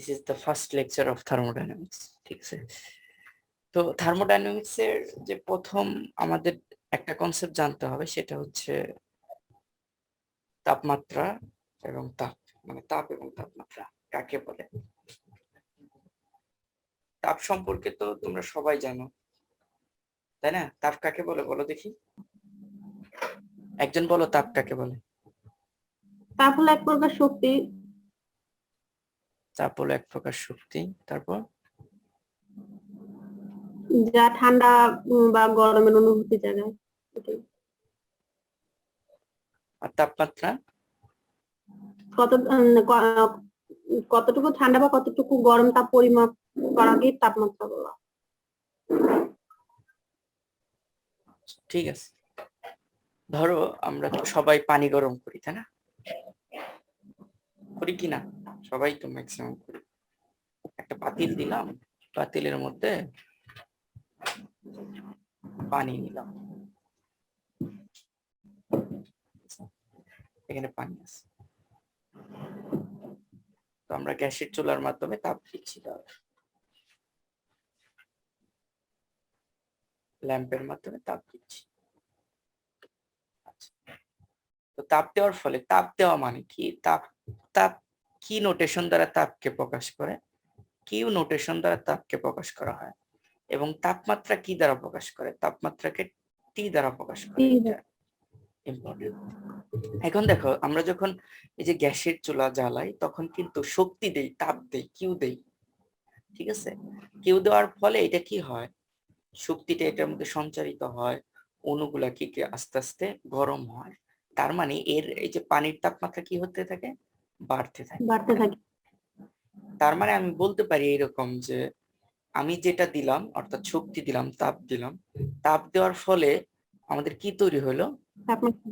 This is the first lecture of thermodynamics. ঠিক আছে, তো থার্মোডাইনামিক্স এর যে প্রথম আমাদের একটা কনসেপ্ট জানতে হবে, সেটা হচ্ছে তাপমাত্রা এবং তাপ, মানে তাপ এবং তাপমাত্রা কাকে বলে। তাপ সম্পর্কে তো তোমরা সবাই জানো, তাই না? তাপ কাকে বলে বলো দেখি, একজন বলো তাপ কাকে বলে। তাপ হলো এক প্রকার শক্তি। তাপ হলো এক প্রকার শক্তি, তারপর যা ঠান্ডা বা গরমের অনুভূতি জানায়। এটাই। আর তাপমাত্রা কত কতটুকু ঠান্ডা বা কতটুকু গরম তা পরিমাপ করাকে তাপমাত্রা বলা। ঠিক আছে, ধরো আমরা তো সবাই পানি গরম করি, তাই না? করি কি না? সবাই তো ম্যাক্সিমাম করি। একটা পাতিল দিলাম, পাতিলের মধ্যে পানি নিলাম, এখানে পানি আছে, তো আমরা গ্যাসের চুলার মাধ্যমে তাপ দিচ্ছি, ল্যাম্পের মাধ্যমে তাপ দিচ্ছি। আচ্ছা, তো তাপ দেওয়ার ফলে, তাপ দেওয়া মানে কি, তাপ তাপ কি নোটেশন দ্বারা তাপকে প্রকাশ করে, কিউ নোটেশন দ্বারা তাপকে প্রকাশ করা হয়, এবং তাপমাত্রা কি দ্বারা প্রকাশ করে, তাপমাত্রাকে টি দ্বারা প্রকাশ করে। এটা ইম্পর্টেন্ট। এখন দেখো, আমরা যখন এই যে গ্যাসের চুলা জ্বালাই, তখন কিন্তু শক্তি দেই, তাপ দেই, কিউ দেই। ঠিক আছে, কিউ দেওয়ার ফলে এটা কি হয়, শক্তিটা এটার মধ্যে সঞ্চারিত হয়, অণুগুলা কি আস্তে আস্তে গরম হয়। তার মানে এর এই যে পানির তাপমাত্রা কি হতে থাকে, বাড়তে থাকে। বাড়তে থাকে। তার মানে আমি বলতে পারি এরকম যে আমি যেটা দিলাম, অর্থাৎ শক্তি দিলাম, তাপ দিলাম, তাপ দেওয়ার ফলে আমাদের কি তৈরি হলো, তাপমাত্রা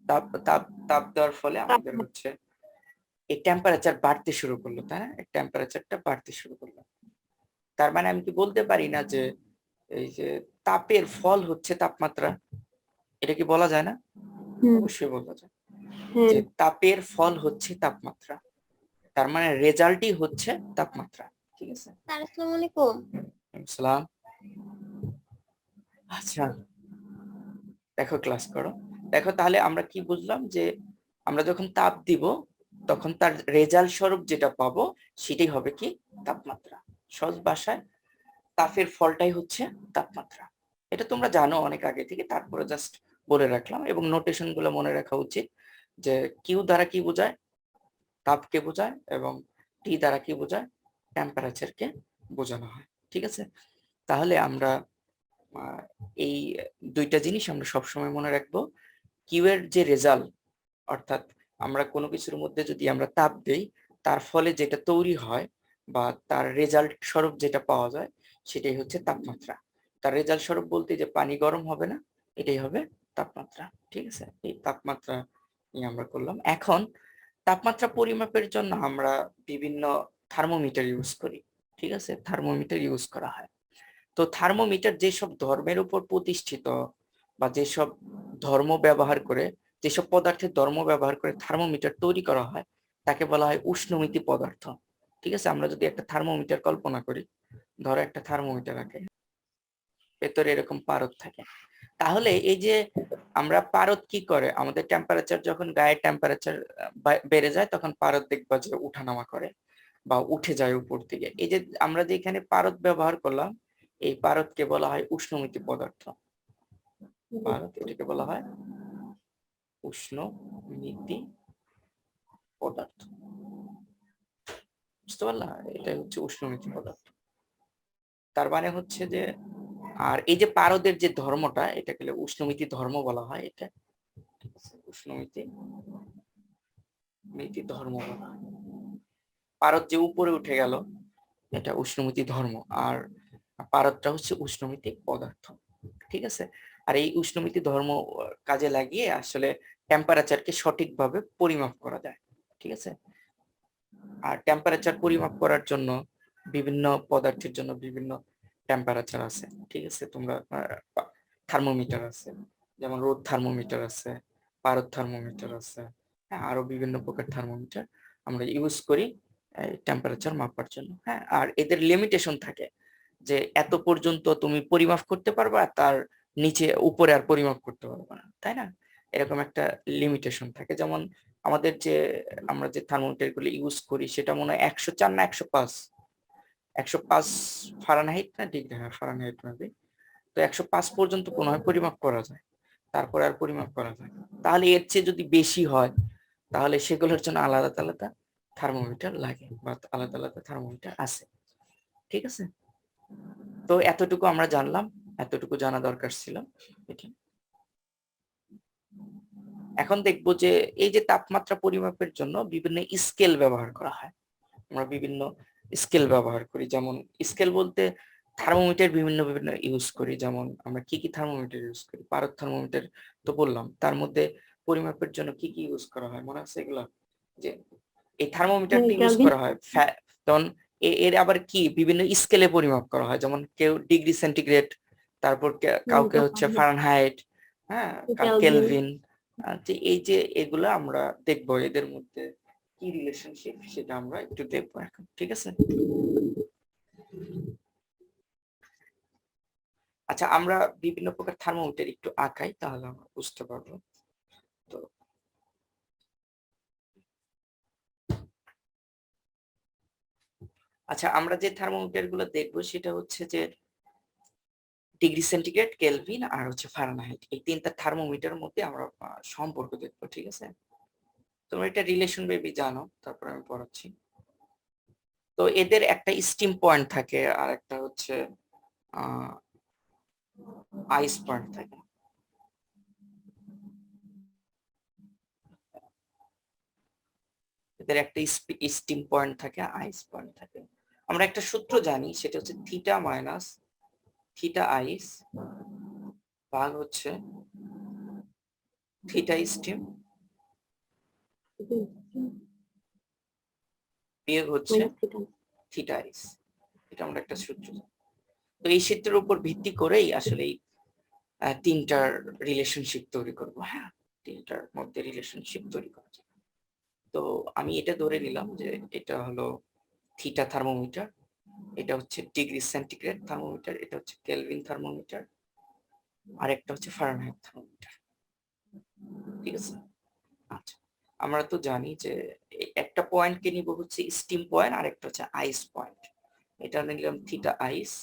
তাপ তাপ তাপ দেওয়ার ফলে আমাদের হচ্ছে এই টেম্পারেচার বাড়তে শুরু করলো, তাই না? এই টেম্পারেচারটা বাড়তে শুরু করলো। তার মানে আমি কি বলতে পারি না যে এই যে তাপের ফল হচ্ছে তাপমাত্রা, এটা কি বলা যায় না? অবশ্যই বলা যায় যে তাপের ফল হচ্ছে তাপমাত্রা, তার মানে রেজাল্টই হচ্ছে তাপমাত্রা। ঠিক আছে, আসসালামু আলাইকুম। সালাম। আচ্ছা, দেখো ক্লাস করো, দেখো তাহলে আমরা কি বুঝলাম, যে আমরা যখন তাপ দিব তখন তার রেজাল্ট স্বরূপ যেটা পাবো সেটাই হবে কি, তাপমাত্রা। সহজ ভাষায় তাপের ফলটাই হচ্ছে তাপমাত্রা। এটা তোমরা জানো অনেক আগে থেকে, তারপরে জাস্ট বলে রাখলাম। এবং নোটেশন গুলো মনে রাখা উচিত, যে কিউ দ্বারা কি বোঝায়, তাপকে বোঝায়, এবং টি দ্বারা কি বোঝায়, টেম্পারেচারকে বোঝানো হয়। ঠিক আছে, তাহলে আমরা এই দুইটা জিনিস আমরা সবসময় মনে রাখবো। কিউ এর যে রেজাল্ট, অর্থাৎ আমরা কোনো কিছুর মধ্যে যদি আমরা তাপ দেই, তার ফলে যেটা তৈরি হয় বা তার রেজাল্ট স্বরূপ যেটা পাওয়া যায়, সেটাই হচ্ছে তাপমাত্রা। তার রেজাল্ট স্বরূপ বলতে যে পানি গরম হবে না, এটাই হবে তাপমাত্রা। ঠিক আছে, এই তাপমাত্রা নিয়ে আমরা করলাম। এখন তাপমাত্রা পরিমাপের জন্য আমরা বিভিন্ন থার্মোমিটার ইউজ করি। ঠিক আছে, থার্মোমিটার ইউজ করা হয়। তো থার্মোমিটার যেসব ধর্মের উপর প্রতিষ্ঠিত, বা যেসব ধর্ম ব্যবহার করে, যেসব পদার্থের ধর্ম ব্যবহার করে থার্মোমিটার তৈরি করা হয়, তাকে বলা হয় উষ্ণমিতি পদার্থ। ঠিক আছে, আমরা যদি একটা থার্মোমিটার কল্পনা করি, ধরো একটা থার্মোমিটার আছে, ভেতরে এরকম পারদ থাকে, তাহলে এই যে আমরা পারদ কি করে, আমাদের টেম্পারেচার যখন গায়ের টেম্পারেচার বেড়ে যায়, তখন পারদ দেখবা যে উঠানামা করে বা উঠে যায় উপর দিকে। এই যে আমরা যে এখানে পারদ ব্যবহার করলাম, এই পারদকে বলা হয় উষ্ণমিতি পদার্থ। পারদ, এটাকে বলা হয় উষ্ণমিতি পদার্থ। বুঝতে পারলা, এটা হচ্ছে উষ্ণমিতি পদার্থ। তার মানে হচ্ছে যে, আর এই যে পারদের যে ধর্মটা, এটাকে উষ্ণমিতি ধর্ম বলা হয়। এটা উষ্ণমিতি মিতি ধর্ম বলা হয়। পারদ যে উপরে উঠে গেল, এটা উষ্ণমিতি ধর্ম, আর পারদটা হচ্ছে উষ্ণমিতি পদার্থ। ঠিক আছে, আর এই উষ্ণমিতি ধর্ম কাজে লাগিয়ে আসলে টেম্পারেচারকে সঠিকভাবে পরিমাপ করা যায়। ঠিক আছে, আর টেম্পারেচার পরিমাপ করার জন্য বিভিন্ন পদার্থের জন্য বিভিন্ন টেম্পারেচার আছে। ঠিক আছে, তোমরা থার্মোমিটার আছে, যেমন রোদ থার্মোমিটার আছে, পারদ থার্মোমিটার আছে, আরো বিভিন্ন প্রকার থার্মোমিটার আমরা ইউজ করি টেম্পারেচার মাপার জন্য। হ্যাঁ, আর এদের লিমিটেশন থাকে যে এত পর্যন্ত তুমি পরিমাপ করতে পারবা, তার নিচে উপরে আর পরিমাপ করতে পারবা না, তাই না? এরকম একটা লিমিটেশন থাকে। যেমন আমাদের যে আমরা যে থার্মোমিটার গুলো ইউজ করি সেটা মনে হয় 104 না 105, 105 ফারেনহাইট না ডিগ্রি, হ্যাঁ ফারেনহাইট হবে। তো 105 পর্যন্ত কোনো হয় পরিমাপ করা যায়, তারপরে আর পরিমাপ করা যায় না। তাহলে এর চেয়ে যদি বেশি হয় তাহলে সেগুলোর জন্য আলাদা আলাদা থার্মোমিটার লাগে বা আলাদা আলাদা থার্মোমিটার আছে। ঠিক আছে, তো এতটুকু আমরা জানলাম, এতটুকু জানা দরকার ছিল। এখন দেখবো যে এই যে তাপমাত্রা পরিমাপের জন্য বিভিন্ন স্কেল ব্যবহার করা হয়। আমরা বিভিন্ন স্কেল ব্যবহার করি, যেমন স্কেল বলতে থার্মোমিটার বিভিন্ন বিভিন্ন ইউজ করি। যেমন আমরা কি কি থার্মোমিটার ইউজ করি, পারদ থার্মোমিটার তো বললাম। তার মধ্যে পরিমাপের জন্য কি কি ইউজ করা হয় মনে আছে এগুলো? যে এই থার্মোমিটারটা ইউজ কেলভিন। করা হয়, যেমন এর আবার কি বিভিন্ন স্কেলে পরিমাপ করা হয়, যেমন কেউ ডিগ্রি সেন্টিগ্রেড, তারপর কাউকে হচ্ছে ফারেনহাইট, হ্যাঁ কেলভিন। কেলভিন। যে এই যে এগুলো আমরা দেখবো, এদের মধ্যে কি রিলেশনশিপ সেটা আমরা একটু দেখবো এখন। ঠিক আছে, আচ্ছা আমরা বিভিন্ন প্রকার থার্মোমিটার একটু আঁকাই, তাহলে আমরা বুঝতে পারবো। তো আচ্ছা, আমরা যে থার্মোমিটার গুলো দেখবো সেটা হচ্ছে যে ডিগ্রি সেন্টিগ্রেড, কেলভিন আর হচ্ছে ফারেনহাইট, এই তিনটা থার্মোমিটারের মধ্যে আমরা সম্পর্ক দেখবো। ঠিক আছে, তোমরা এটা রিলেশন বেবি জানো, তারপর আমি পড়াচ্ছি। তো এদের একটা স্টিম পয়েন্ট থাকে আর একটা হচ্ছে আইস পয়েন্ট থাকে। এদের একটা স্টিম পয়েন্ট থাকে, আইস পয়েন্ট থাকে। আমরা একটা সূত্র জানি, সেটা হচ্ছে থিটা মাইনাস থিটা আইস ভাগ হচ্ছে থিটা স্টিম বিয়োগ হচ্ছে থিটা আইস। এটা আমরা একটা সূত্র জানি। তো এই সূত্রের উপর ভিত্তি করেই আসলে এই তিনটার রিলেশনশিপ তৈরি করবো। হ্যাঁ, তিনটার মধ্যে রিলেশনশিপ তৈরি করা যায়। তো আমি এটা ধরে নিলাম যে এটা হলো থিটা থার্মোমিটার, এটা হচ্ছে ডিগ্রি সেন্টিগ্রেড থার্মোমিটার, এটা হচ্ছে কেলভিন থার্মোমিটার, আর একটা হচ্ছে ফারেনহাইট থার্মোমিটার। ঠিক আছে, আচ্ছা আমরা তো জানি যে একটা পয়েন্টকে নিব হচ্ছে স্টিম পয়েন্ট, আর একটা হচ্ছে আইস পয়েন্ট। এটা নিলাম থিটা আইস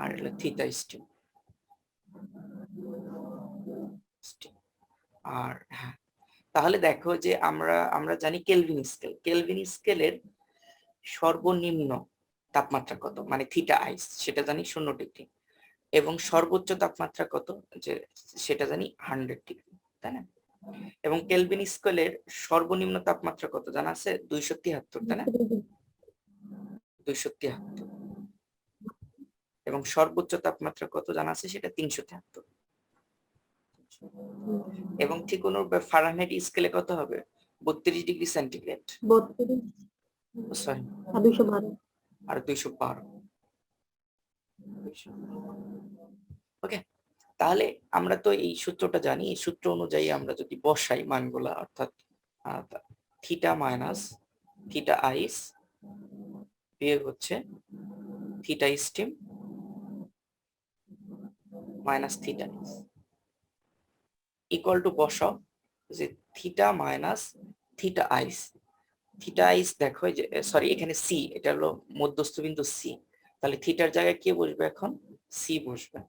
আর হলো থিটা স্টিম। আর হ্যাঁ, তাহলে দেখো যে আমরা আমরা জানি কেলভিন স্কেল, কেলভিন স্কেলের সর্বনিম্ন তাপমাত্রা কত, মানে থিটা আইস, সেটা জানি 0 ডিগ্রি, এবং সর্বোচ্চ তাপমাত্রা কত যে সেটা জানি 100 ডিগ্রি, তাই না? এবং কেলভিন স্কেলের সর্বনিম্ন তাপমাত্রা কত জানা আছে? 273, তাই না? 273। এবং সর্বোচ্চ তাপমাত্রা কত জানা আছে? সেটা 373। এবং ঠিক অনুরূপে ফারেনহাইট স্কেলে কত হবে? 32 ডিগ্রি সেন্টিগ্রেড, 32 সরি আর 212। আর 212। ওকে, তাহলে আমরা তো এই সূত্রটা জানি, এই সূত্র অনুযায়ী আমরা যদি বসাই মানগুলা, অর্থাৎ থিটা মাইনাস থিটা আইস বিয়োগ হচ্ছে theta steam minus theta ice equal to বসাও যে theta minus theta ice. Theta ice দেখো যে সরি এখানে সি, এটা হলো মধ্যস্থ বিন্দু সি, তাহলে থিটার জায়গায় কে বসবে এখন? সি বসবে।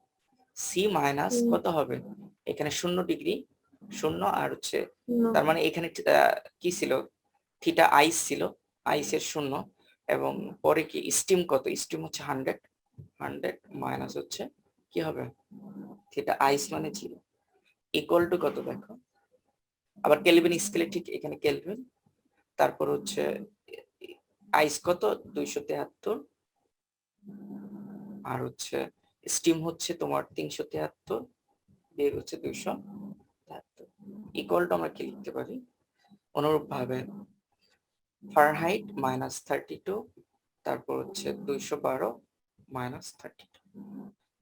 সি মাইনাস কত হবে? এখানে 0 ডিগ্রি 0, আর হচ্ছে তার মানে এখানে কি ছিল? থিটা আইস ছিল, আইসের 0, এবং পরে কি স্টিম কত? স্টিম হচ্ছে 100, 100 মাইনাস হচ্ছে কি হবে? থিটা আইস মানে 0 ইকুয়াল টু কত দেখো, আবার কেলভিন স্কেলে ঠিক এখানে কেলভিন, তারপর হচ্ছে আইস কত? 273, আর হচ্ছে স্টিম হচ্ছে তোমার 373 বিয়োগ হচ্ছে 273 ইকুয়াল টু আমরা কি লিখতে পারি? অনুরূপ ভাবে ফারেনহাইট মাইনাস 32, তারপর হচ্ছে 212 মাইনাস 32।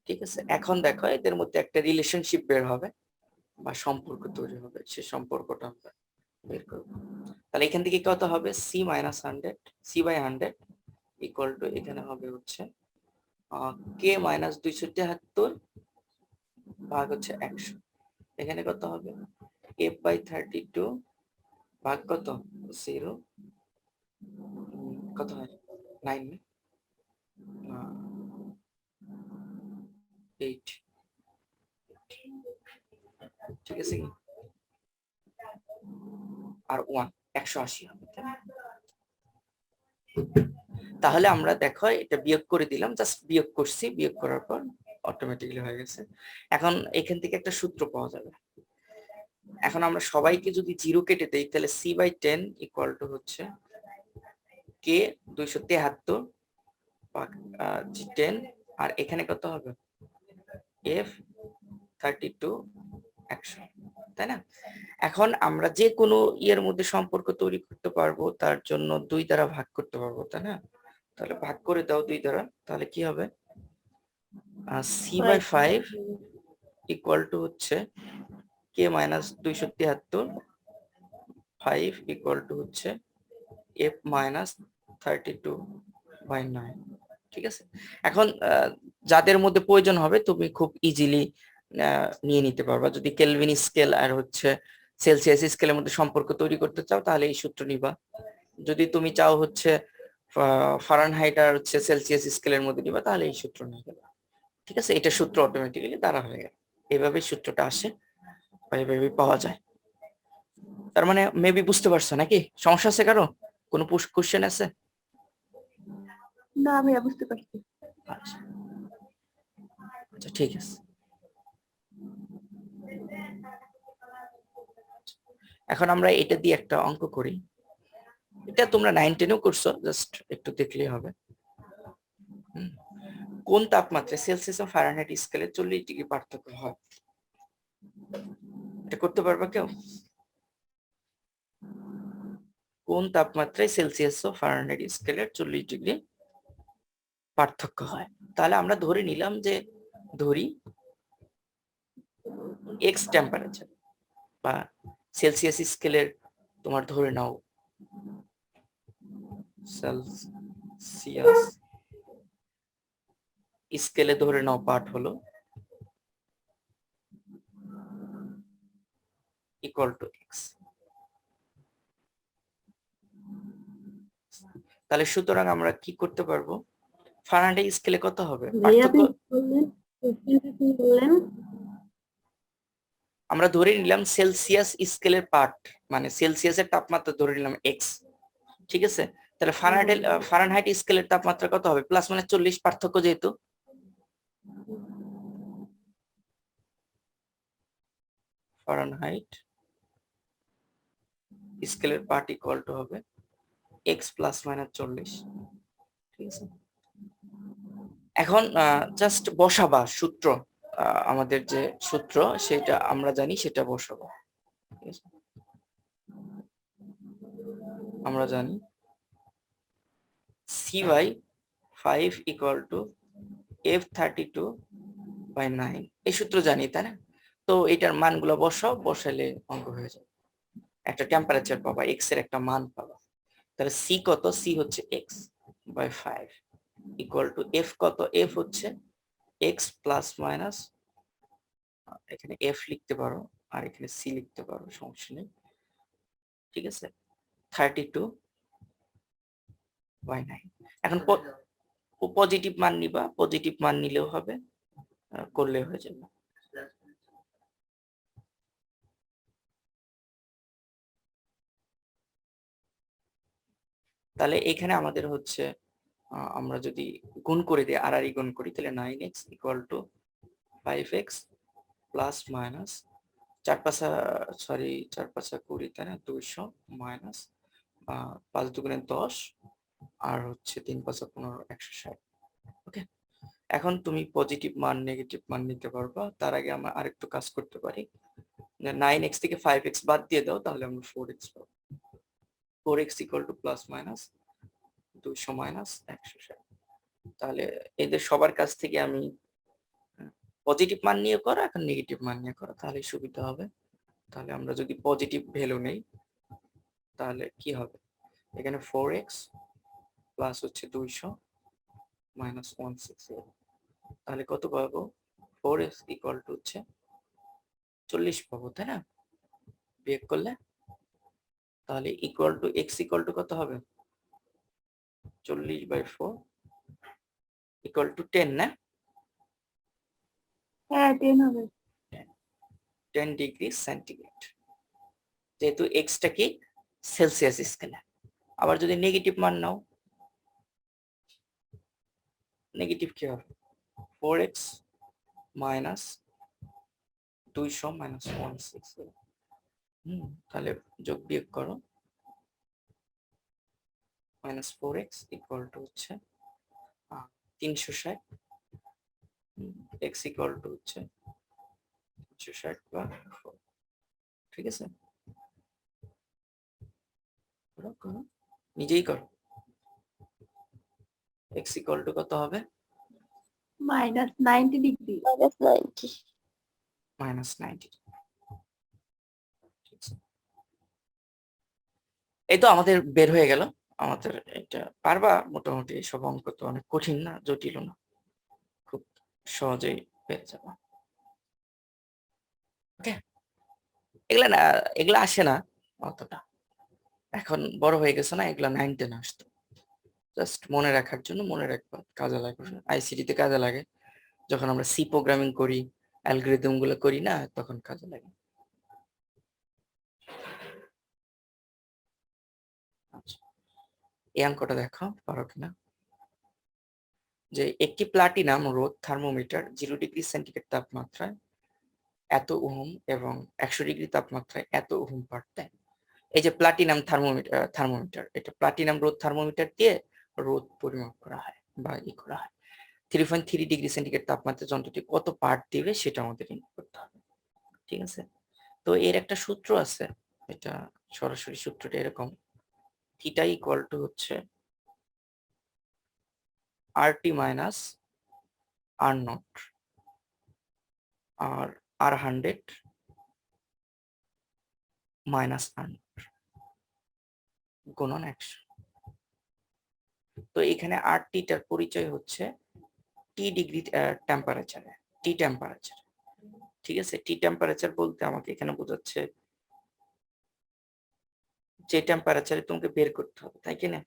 ঠিক আছে, এখন দেখো এদের মধ্যে একটা রিলেশনশিপ বের হবে বা সম্পর্ক তৈরি হবে, সে সম্পর্কটা আমরা বের করব। তাহলে এখান থেকে কত হবে, C minus 100, C by 100 equal to এখানে হবে হচ্ছে কে মাইনাস 273 ভাগ হচ্ছে 100। এখানে কত হবে, এফ বাই 32 ভাগ কত 0, কত হয় 9 8, ঠিক আছে কি, আর 1 180 হবে, তাই না? তাহলে আমরা দেখো এটা বিয়োগ করে দিলাম, জাস্ট বিয়োগ করছি, বিয়োগ করার পর অটোমেটিক্যালি হয়ে গেছে। এখন এখান থেকে একটা সূত্র পাওয়া যাবে। এখন আমরা সবাইকে যদি 0 কেটে দেই তাহলে সি বাই 10 ইকুয়াল টু হচ্ছে কে 273 ভাগ 10, আর এখানে কত হবে এফ 32 100, তাই না? এখন আমরা যে কোনো ইয়ের মধ্যে সম্পর্ক তৈরি করতে পারবো, তার জন্য 2 দ্বারা ভাগ করতে পারবো, তাই না? তাহলে ভাগ করে দাও 2 দ্বারা, তাহলে কি হবে, সি বাই 5 ইকুয়াল টু হচ্ছে কে মাইনাস 273 5 ইকুয়াল টু হচ্ছে এফ মাইনাস 32 বাই 9, ঠিক আছে? এখন যাদের মধ্যে প্রয়োজন হবে তুমি খুব ইজিলি নিয়ে নিতে পারবা। যদি কেলভিন স্কেল আর হচ্ছে সেলসিয়াস স্কেলের মধ্যে সম্পর্ক তৈরি করতে চাও তাহলে এই সূত্র নিবা। যদি তুমি চাও হচ্ছে ফারেনহাইট আর হচ্ছে সেলসিয়াস স্কেলের মধ্যে নিবা তাহলে এই সূত্র নিয়ে গেলা, ঠিক আছে? এটা সূত্র অটোমেটিক্যালি দ্বারা হয়ে গেল। এইভাবে সূত্রটা আসে বা এইভাবে পাওয়া যায়। তার মানে মেবি বুঝতে পারছো নাকি? সমস্যা আছে কারো? কোনো কোশ্চেন আছে? না ভাইয়া বুঝতে পারছি। আচ্ছা আচ্ছা, ঠিক আছে। এখন আমরা এটা দিয়ে একটা অঙ্ক করি। এটা তোমরা 9, 10-এও করছো, জাস্ট একটু দেখলেই হবে। কোন তাপমাত্রায় সেলসিয়াস ও ফারেনহাইট স্কেলে 40 ডিগ্রি পার্থক্য হয়? এটা করতে পারবা কেউ? কোন তাপমাত্রায় সেলসিয়াস ও ফারেনহাইট স্কেলের 40 ডিগ্রি পার্থক্য হয়? তাহলে আমরা ধরে নিলাম যে ধরি এক্স টেম্পারেচার বা সেলসিয়াস স্কেলের তোমার ধরে নাও সেলসিয়াস স্কেলে ধরে নাও পার্ট হলো ইকুয়াল টু এক্স। তাহলে সুতরাং আমরা কি করতে পারবো, ফারেনহাইট স্কেলে কত হবে ভাইয়া পার্থক্য? আপনি কি বললেন? আমরা ধরে নিলাম সেলসিয়াস স্কেলের পার্ট, মানে সেলসিয়াসের তাপমাত্রা ধরে নিলাম এক্স, ঠিক আছে? তাহলে ফারেনহাইট স্কেলের তাপমাত্রা কত হবে, প্লাস মানে 40 পার্থক্য, যেহেতু ফারেনহাইট স্কেলের পার্ট ইকুয়াল টু হবে এক্স প্লাস মাইনাস 40, ঠিক আছে? এখন জাস্ট বসাবা সূত্র, আমাদের যে সূত্র সেটা আমরা জানি, সেটা বসাবো। আমরা জানি C by 5 equal to F 32 by 9, এই সূত্র জানি, তাই না? তো এটার মানগুলো বসাও, বসালে অঙ্ক হয়ে যাবে। একটা টেম্পারেচার পাবা, এক্স এর একটা মান পাবা। তাহলে সি কত, সি হচ্ছে x by 5 equal to F কত, এফ হচ্ছে এক্স প্লাস মাইনাস, এখানে এফ লিখতে পারো আর এখানে সি লিখতে পারো, সমস্যা নেই, ঠিক আছে? 32 বাই 9। এখন পজিটিভ মান নিবা, পজিটিভ মান নিলেও হবে, করলে হয়ে যাবে। তাহলে এখানে আমাদের হচ্ছে আমরা যদি গুণ করে দিই, আর গুণ করি, তাহলে 9x equal to 5x plus minus 4 5 20, তাই না? 200 মাইনাস 5 2 10 আর হচ্ছে 3 5 15 160। ওকে, এখন তুমি পজিটিভ মান নেগেটিভ মান নিতে পারবা। তার আগে আমরা আরেকটু কাজ করতে পারি, 9x থেকে 5x বাদ দিয়ে দাও, তাহলে আমরা 4x পাবো। 4x equal to plus minus 200 minus 160। তাহলে এদের সবার কাছ থেকে আমি পজিটিভ মান নিয়ে করো, এখন নেগেটিভ মান নিয়ে করো, তাহলে সুবিধা হবে। তাহলে আমরা যদি পজিটিভ ভ্যালু নেই, তাহলে কি হবে, এখানে 4x প্লাস হচ্ছে 200 মাইনাস 160, তাহলে কত পাবো, 4x ইকুয়াল টু হচ্ছে 40 পাবো, তাই না? বিয়োগ করলে তাহলে equal to x equal to কত হবে, 40/4 ইকুয়াল টু 10, না? হ্যাঁ 10 হবে। 10 ডিগ্রি সেন্টিগ্রেড, যেহেতু এক্সটা কি সেলসিয়াস স্কেলে। আবার যদি নেগেটিভ মান নাও, নেগেটিভ কি হবে, 4x মাইনাস 200 মাইনাস 160, তাহলে যোগ বিয়োগ করো, মাইনাস 4x ইকুয়াল টু হচ্ছে 360, x ইকুয়াল টু হচ্ছে 360/4, ঠিক আছে? করো, নিজেই করো। x ইকুয়াল টু কত হবে, -90 ডিগ্রি। -90। -90। এই তো আমাদের বের হয়ে গেল। আমাদের এটা পারবা মোটামুটি, সব অঙ্ক তো অনেক কঠিন না, জটিল না, খুব সহজেই পেয়ে যাবা। ওকে, এগুলা না, এগুলা আসে না অতটা, এখন বড় হয়ে গেছে না, এগুলা 9 10 আসতো, জাস্ট মনে রাখার জন্য মনে রাখবা, কাজে লাগে, আইসিটি তে কাজে লাগে, যখন আমরা সি প্রোগ্রামিং করি, অ্যালগরিদম গুলো করি না, তখন কাজে লাগে। আচ্ছা, এই অঙ্কটা দেখো পারো কিনা, যে একটি প্লাটিনাম রোধ থার্মোমিটার 0 ডিগ্রি সেন্টিগ্রেড তাপমাত্রায় এত ওহম এবং 100 ডিগ্রি তাপমাত্রায় এত ওহম পাঠ দেয়। এই যে প্লাটিনাম থার্মোমিটার, এটা প্লাটিনাম রোধ থার্মোমিটার দিয়ে রোধ পরিমাপ করা হয় বা করা হয়। 3.3 ডিগ্রি সেন্টিগ্রেড তাপমাত্রায় যন্ত্রটি কত পাঠ দিবে সেটা আমাদের ইনপুট করতে হবে, ঠিক আছে? তো এর একটা সূত্র আছে, এটা সরাসরি সূত্রটা এরকম, থিটা ইকুয়াল টু হচ্ছে RT মাইনাস R0 আর R100 মাইনাস R0 গুণন 100। তো এখানে RT-টার পরিচয় হচ্ছে টি ডিগ্রি টেম্পারেচারে, টি টেম্পারেচার, ঠিক আছে? টি টেম্পারেচার বলতে আমাকে এখানে বোঝাচ্ছে যে টেম্পারেচারে তোমাকে বের করতে হবে, তাই কি না,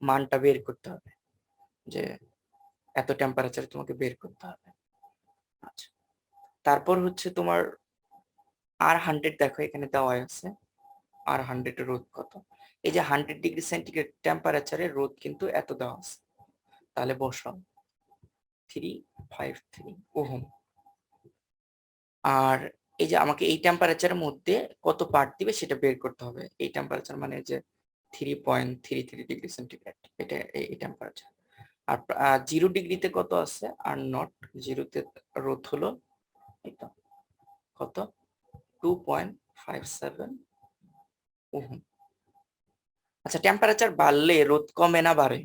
মানটা বের করতে হবে, যে এত টেম্পারেচারে তোমাকে বের করতে হবে। আচ্ছা, তারপর হচ্ছে তোমার R100, দেখো এখানে দেওয়া আছে R100 এর রোধ কত, এই যে 100 ডিগ্রি সেন্টিগ্রেড টেম্পারেচারে রোধ কিন্তু এত দেওয়া আছে, তাহলে বসাও 353 ওহম। আর এই যে আমাকে এই টেম্পারেচারের মধ্যে কত পার্ট দিবে সেটা বের করতে হবে, এই টেম্পারেচার মানে যে 3.33 ডিগ্রি সেন্টিগ্রেড, এটা এই টেম্পারেচার। আর 0 ডিগ্রিতে কত আছে, আর নট 0-তে রোধ হলো এটা কত, 2.57 ওহম। আচ্ছা, টেম্পারেচার বাড়লে রোধ কমে না বাড়ে?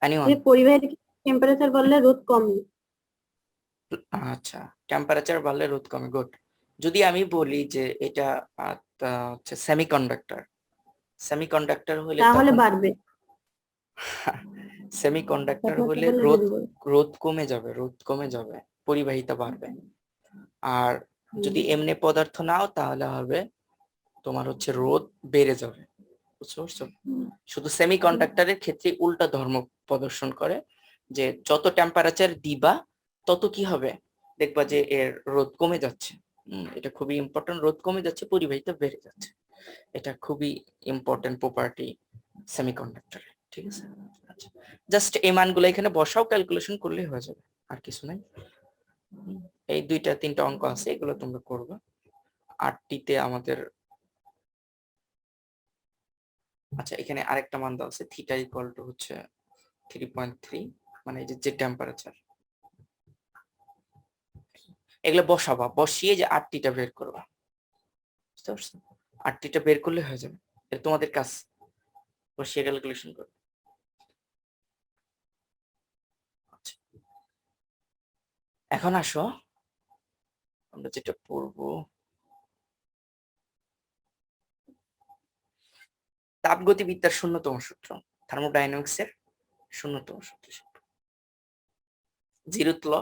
এনিওয়ান? পরিবাহীর টেম্পারেচার বাড়লে রোধ কমে। আচ্ছা, টেম্পারেচার বাড়লে রোধ কমে, গুড। যদি আমি বলি যে এটা হচ্ছে সেমিকন্ডাক্টর, সেমিকন্ডাক্টর হলে তাহলে তখন বাড়বে। সেমিকন্ডাক্টর তাপমাত্রা হলে বাড়লে রোধ রোধ বাড়বে। রোধ কমে যাবে, রোধ কমে যাবে, পরিবাহিতা বাড়বে। আর যদি এমনি পদার্থ নাও তাহলে হবে তোমার হচ্ছে রোধ বেড়ে যাবে, বুঝতে পারছো? শুধু সেমিকন্ডাক্টরের ক্ষেত্রে উল্টা ধর্ম প্রদর্শন করে, যে যত টেম্পারেচার দিবা তত কি হবে, দেখবা যে এর রোধ কমে যাচ্ছে। এটা খুবই ইম্পর্টেন্ট, রোধ কমে যাচ্ছে, পরিবাহিতা বেড়ে যাচ্ছে, এটা খুবই ইম্পর্টেন্ট প্রপার্টি সেমিকন্ডাক্টর, ঠিক আছে? আচ্ছা, জাস্ট এই মানগুলো এখানে বসাও, ক্যালকুলেশন করলেই হয়ে যাবে, আর কিছু নাই। এই 2-3টা অঙ্ক আছে, এগুলো তোমরা করবে। 8টিতে আমাদের, আচ্ছা এখানে আরেকটা মান দেওয়া আছে, থিটা ইকুয়াল টু হচ্ছে 3.3, মানে এই যে টেম্পারেচার, এগুলো বসাবা, বসিয়ে যে 8টিটা বের করবা, বুঝতে পারছো? 8টিটা বের করলে হয়ে যাবে, এটা তোমাদের কাজ, বসিয়ে ক্যালকুলেশন করবে। আচ্ছা, এখন আসো আমরা যেটা পড়বো তাপগতিবিদ্যার শূন্যতম সূত্র, থার্মোডাইনামিক্স এর শূন্যতম সূত্র, জিরোথ ল।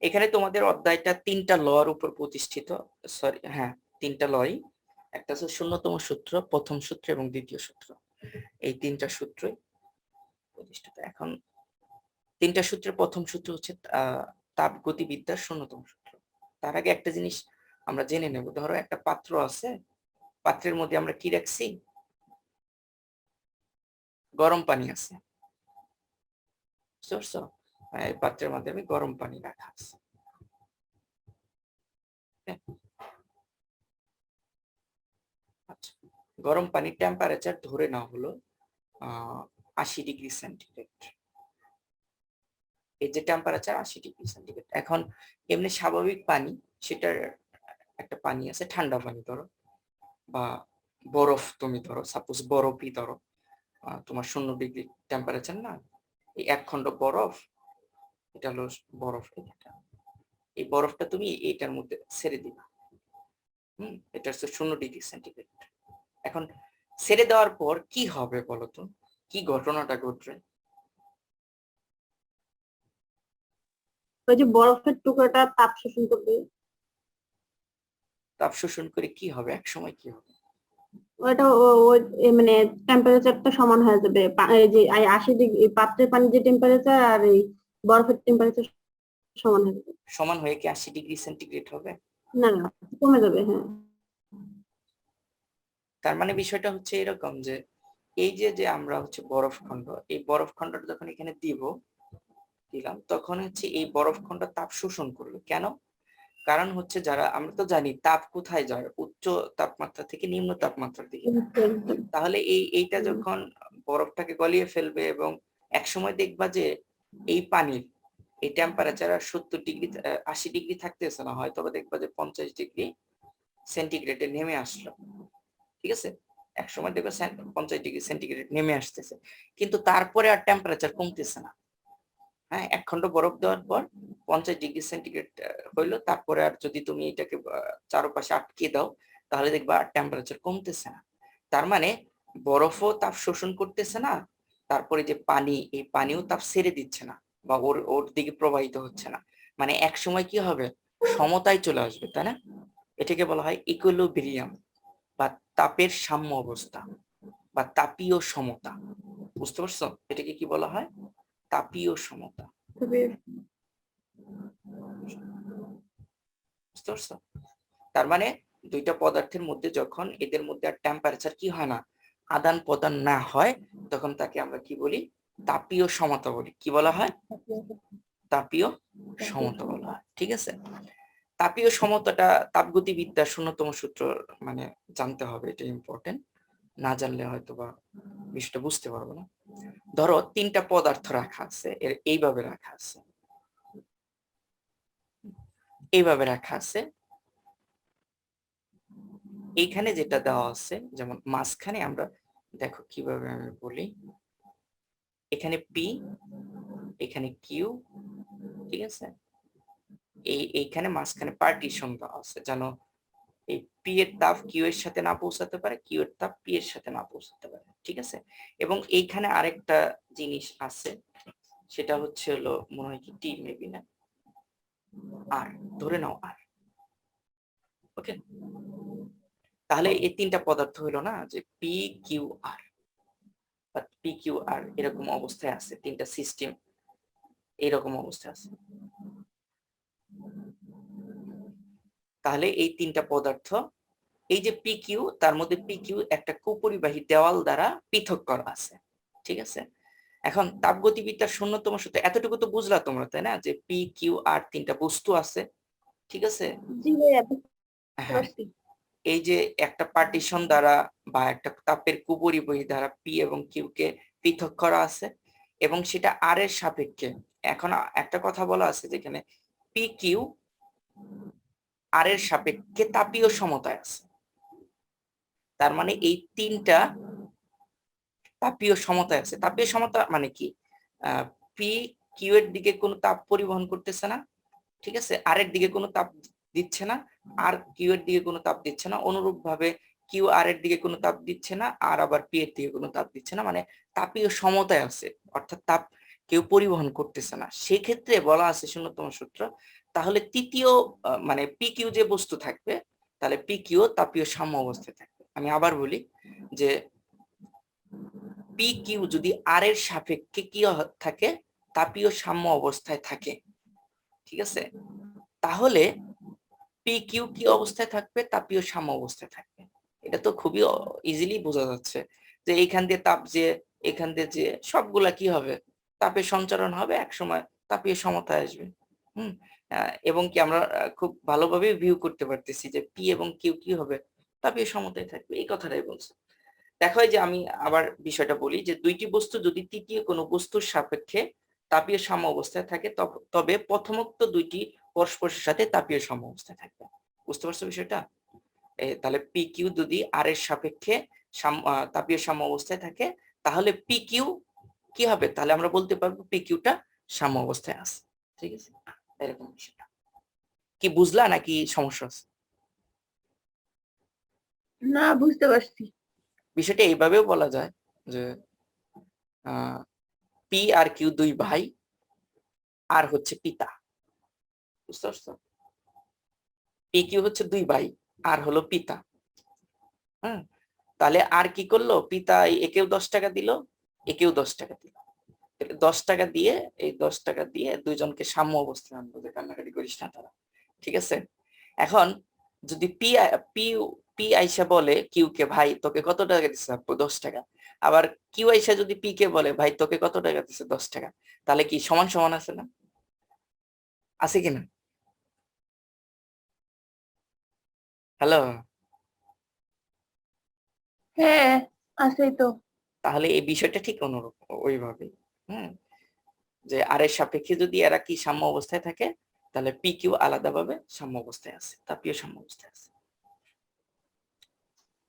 এখানে তোমাদের অধ্যায়টা 3টা লর উপর প্রতিষ্ঠিত, সরি হ্যাঁ 3টা লই, একটা হচ্ছে শূন্যতম সূত্র, প্রথম সূত্র এবং দ্বিতীয় সূত্র, এই 3টা সূত্রই প্রতিষ্ঠিত। এখন 3টা সূত্রের প্রথম সূত্র হচ্ছে তাপগতিবিদ্যার শূন্যতম সূত্র। তার আগে একটা জিনিস আমরা জেনে নেব। ধরো একটা পাত্র আছে, পাত্রের মধ্যে আমরা কি রাখছি, গরম পানি আছে, বুঝতে পারছো? এই পাত্রের মধ্যে আমি গরম পানি রাখা আছে। আচ্ছা, গরম পানির টেম্পারেচার ধরে নেওয়া হলো 80°C। এই যে টেম্পারেচার 80°C। এখন এমনি স্বাভাবিক পানি, সেটার একটা পানি আছে ঠান্ডা পানি ধরো, বা বরফ তুমি ধরো, সাপোজ বরফই ধরো, তোমার 0° টেম্পারেচার না, এই 1 খন্ড বরফ, এটা হলো বরফ। এই বরফটা তুমি এটার মধ্যে ছেড়ে দিবা, এটা হচ্ছে 0°C। এখন ছেড়ে দেওয়ার পর কি হবে বলতো, কি ঘটনাটা ঘটবে? ওই যে বরফের টুকরাটা তাপ শোষণ করবে, তাপ শোষণ করে কি হবে, এক সময় কি হবে? ওটা মানে টেম্পারেচারটা সমান হয়ে যাবে। এই যে 80°, পাত্রের পানির যে টেম্পারেচার আর এই বরফের টেম্পারেচার সমান হয়ে যাবে। সমান হয়ে কি 80°C হবে? না, কমে যাবে। হ্যাঁ, তার মানে বিষয়টা হচ্ছে এরকম যে এই যে যে আমরা হচ্ছে বরফ খন্ড, এই বরফ খন্ডটা যখন এখানে দিলাম, তখন হচ্ছে এই বরফ খন্ড তাপ শোষণ করবে। কেন? কারণ হচ্ছে যারা, আমরা তো জানি তাপ কোথায় যায়, উচ্চ তাপমাত্রা থেকে নিম্ন তাপমাত্রার দিকে। তাহলে এইটা যখন বরফটাকে গলিয়ে ফেলবে এবং এক সময় দেখবা যে এই পানির এই টেম্পারেচার 70°, 80° থাকতেছে না, হয়তো দেখবা যে 50°C নেমে আসলো। ঠিক আছে, এক সময় দেখবে 50°C নেমে আসতেছে, কিন্তু তারপরে আর টেম্পারেচার কমতেছে না। হ্যাঁ, 1 খন্ড বরফ দেওয়ার পর 50°C হইলো, তারপরে আর যদি তুমি এটাকে চারপাশে আটকে দাও, তাহলে দেখবা টেম্পারেচার কমতেছে না। তার মানে বরফও তাপ শোষণ করতেছে না, তারপরে যে পানি, এই পানিও তাপ ছেড়ে দিচ্ছে না, বা ওর ওর দিকে প্রবাহিত হচ্ছে না। মানে এক সময় কি হবে, সমতায় চলে আসবে, তাই না? এটাকে বলা হয় ইকুইলিব্রিয়াম, বা তাপের সাম্য অবস্থা, বা তাপীয় সমতা। বুঝতে পারছো এটাকে কি বলা হয়? তাপীয় সমতা। বুঝতে পারছো? তার মানে দুইটা পদার্থের মধ্যে যখন এদের মধ্যে আর টেম্পারেচার কি হয় না, আদান প্রদান না হয়, তখন তাকে আমরা কি বলি, তাপীয় সমতা বলি। কি বলা হয়? তাপীয় সমতা বলা হয়। ঠিক আছে, তাপীয় সমতাটা তাপগতিবিদ্যার শূন্যতম সূত্র মানে জানতে হবে, এটা ইম্পর্টেন্ট। না জানলে হয়তো বা বিষয়টা বুঝতে পারবো না। ধরো 3টা পদার্থ রাখা আছে, এইভাবে রাখা আছে, এইভাবে রাখা আছে। এইখানে যেটা দেওয়া আছে, যেমন মাঝখানে আমরা, দেখো কিভাবে আমি বলি, এখানে পি, এখানে কিউ, ঠিক আছে, এইখানে মাঝখানে পার্টিশন দেওয়া আছে, জানো এই পি এর তাপ কিউ এর সাথে না পৌঁছাতে পারে, কিউ এর তাপ পি এর সাথে না পৌঁছাতে পারে। ঠিক আছে, এবং এইখানে আরেকটা জিনিস আছে, সেটা হচ্ছে হলো মনে হয় কি টি, মেবি না, আর ধরে নাও আর। ওকে, তাহলে এই 3টা পদার্থ হইলো না, যে P Q R, P Q R এরকম অবস্থায় আছে, 3টা সিস্টেম এইরকম অবস্থায় আছে। তাহলে এই 3টা পদার্থ, এই যে পি কিউ, তার মধ্যে পি কিউ একটা কুপরিবাহী দেওয়াল দ্বারা পৃথক করা আছে। ঠিক আছে, এখন তাপগতিবিদ্যার শূন্যতম সূত্র এতটুকু তো বুঝলা তোমরা, তাই না? যে পি কিউ আর 3টা বস্তু আছে। ঠিক আছে, হ্যাঁ, এই যে একটা পার্টিশন দ্বারা বা একটা তাপের কুপরিবাহী দ্বারা পি এবং কিউ কে পৃথক করা আছে, এবং সেটা আর এর সাপেক্ষে। এখন একটা কথা বলা আছে, যেখানে পি কিউ আর এর সাপেক্ষে তাপীয় সমতায় আছে। তার মানে এই 3টা তাপীয় সমতায় আছে। তাপীয় সমতা মানে কি, পি কিউ এর দিকে কোনো তাপ পরিবহন করতেছে না, ঠিক আছে, আর এর দিকে কোনো তাপ দিচ্ছে না, আর কিউ এর দিকে কোনো তাপ দিচ্ছে না, অনুরূপ ভাবে কিউ আর এর দিকে কোনো তাপ দিচ্ছে না, আর আবার পি এর দিকে কোনো তাপ দিচ্ছে না, মানে তাপীয় সমতায় আছে, অর্থাৎ তাপ কেউ পরিবহন করতেছে না। সেক্ষেত্রে বলা আছে শূন্যতম সূত্র, তাহলে তৃতীয় মানে পি কিউ যে বস্তু থাকবে, তাহলে পি কিউ তাপীয় সাম্য অবস্থায় থাকবে। আমি আবার বলি যে পি কিউ যদি আর এর সাপেক্ষে কি থাকে, তাপীয় সাম্য অবস্থায় থাকে, ঠিক আছে, তাহলে পি কিউ কি অবস্থায় থাকবে, তাপীয় সাম্য অবস্থায় থাকবে। এটা তো খুবই ইজিলি বোঝা যাচ্ছে যে এইখান দিয়ে তাপ যে এখান দিয়ে যে সবগুলা কি হবে, তাপের সঞ্চারণ হবে, এক সময় তাপীয় সমতায় আসবে। এবং কি আমরা খুব ভালোভাবে ভিউ করতে পারতেছি যে পি এবং কিউ কি হবে, তাপীয় সমতায় থাকবে, এই কথাটাই বলছে। দেখো যে আমি আবার বিষয়টা বলি যে দুইটি বস্তু যদি তৃতীয় কোনো বস্তুর সাপেক্ষে তাপীয় সাম্য অবস্থায় থাকে তবে প্রথমোক্ত দুইটি পরস্পরের সাথে তাপীয় সাম্য অবস্থায় থাকবে। বুঝতে পারছো বিষয়টা? তাহলে পি কিউ যদি আর এর সাপেক্ষে তাপীয় সাম্য অবস্থায় থাকে, তাহলে পি কিউ কি হবে, তাহলে আমরা বলতে পারবো পি কিউটা সাম্য অবস্থায় আছে। ঠিক আছে, এরকম বিষয়টা কি বুঝলা নাকি সমস্যা আছে? না, বুঝতে পারছি। বিষয়টা এইভাবেও বলা যায় যে পি আর কিউ দুই ভাই, আর হচ্ছে পিতা। বুঝতে পারছো? পি কিউ হচ্ছে দুই ভাই, আর হলো পিতা। হ্যাঁ, তাহলে আর কি করলো, পিতা একেও 10 টাকা দিল, একেও 10 টাকা দিল, 10 টাকা দিয়ে এই 10 টাকা দিয়ে দুইজনকে সাম্য অবস্থায় আনবো, যে কান্নাকাটি করিস না তারা। ঠিক আছে, এখন যদি পি পি পি আইসা বলে কিউ কে, ভাই তোকে কত টাকা দিচ্ছে, 10 টাকা, আবার কিউ আইসা যদি পি কে বলে, ভাই তোকে কত টাকা দিচ্ছে, 10 টাকা, তাহলে কি সমান সমান আছে না, আছে কিনা? হ্যালো, হ্যাঁ, আছে তো। তাহলে এই বিষয়টা ঠিক অনুরূপ ওইভাবে। হুম, যে আর এর সাপেক্ষে যদি এরা কি সাম্য অবস্থায় থাকে, তাহলে পি কিউ আলাদাভাবে সাম্য অবস্থায় আছে, তাপীয় সাম্য অবস্থায় আছে।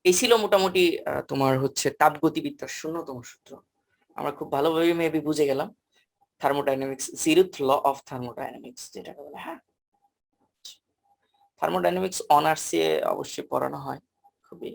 এই ছিল মোটামুটি তোমার হচ্ছে তাপগতিবিদ্যার শূন্যতম সূত্র। আমরা খুব ভালোভাবে মেবি বুঝে গেলাম thermodynamics, zeroth law of thermodynamics যেটাকে বলে। হ্যাঁ, থার্মোডাইনামিক্স অনার্সে অবশ্যই পড়ানো হয়, খুবই